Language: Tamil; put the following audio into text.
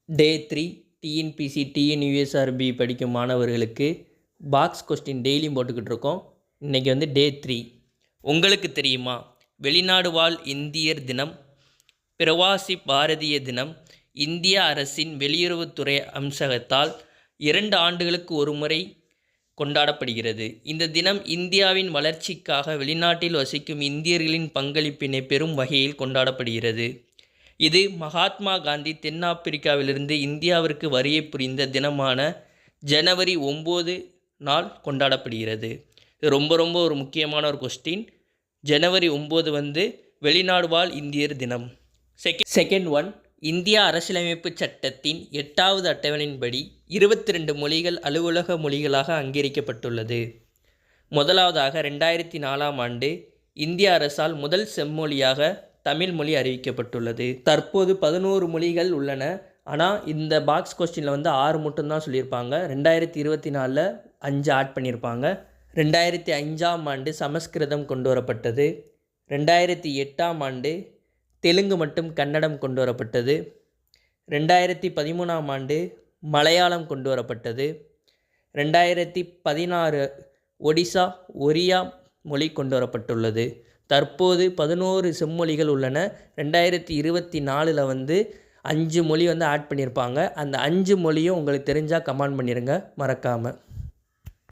டே 3 டிஎன்பிசி டிஎன்யூஎஸ்ஆர்பி படிக்கும் மாணவர்களுக்கு பாக்ஸ் கொஸ்டின் டெய்லியும் போட்டுக்கிட்டு இருக்கோம். இன்றைக்கி வந்து டே 3. உங்களுக்கு தெரியுமா, வெளிநாடு வாழ் இந்தியர் தினம், பிரவாசி பாரதிய தினம் இந்திய அரசின் வெளியுறவுத்துறை அம்சகத்தால் 2 ஆண்டுகளுக்கு ஒரு முறை கொண்டாடப்படுகிறது. இந்த தினம் இந்தியாவின் வளர்ச்சிக்காக வெளிநாட்டில் வசிக்கும் இந்தியர்களின் பங்களிப்பினை பெறும் வகையில் கொண்டாடப்படுகிறது. இது மகாத்மா காந்தி தென்னாப்பிரிக்காவிலிருந்து இந்தியாவிற்கு வருகை புரிந்த தினமான ஜனவரி 9 நாள் கொண்டாடப்படுகிறது. இது ரொம்ப ஒரு முக்கியமான ஒரு கொஸ்டின். ஜனவரி 9 வந்து வெளிநாடு வாழ் இந்தியர் தினம். செகண்ட் ஒன், இந்திய அரசியலமைப்பு சட்டத்தின் 8வது அட்டவணையின்படி 22 மொழிகள் அலுவலக மொழிகளாக அங்கீகரிக்கப்பட்டுள்ளது. முதலாவதாக 2004ஆம் ஆண்டு இந்திய அரசால் முதல் செம்மொழியாக தமிழ் மொழி அறிவிக்கப்பட்டுள்ளது. தற்போது 11 மொழிகள் உள்ளன. ஆனால் இந்த பாக்ஸ் கொஸ்டினில் வந்து 6 மட்டும்தான் சொல்லியிருப்பாங்க. 2024 5 ஆட் பண்ணியிருப்பாங்க. 2005ஆம் ஆண்டு சமஸ்கிருதம் கொண்டு வரப்பட்டது. 2008ஆம் ஆண்டு தெலுங்கு மற்றும் கன்னடம் கொண்டு வரப்பட்டது. 2013ஆம் ஆண்டு மலையாளம் கொண்டு வரப்பட்டது. 2016 ஒரியா மொழி கொண்டு வரப்பட்டுள்ளது. தற்போது 11 செம்மொழிகள் உள்ளன. 2024 வந்து 5 மொழி வந்து ஆட் பண்ணியிருப்பாங்க. அந்த 5 மொழியும் உங்களுக்கு தெரிஞ்சால் கமெண்ட் பண்ணிடுங்க மறக்காமல்.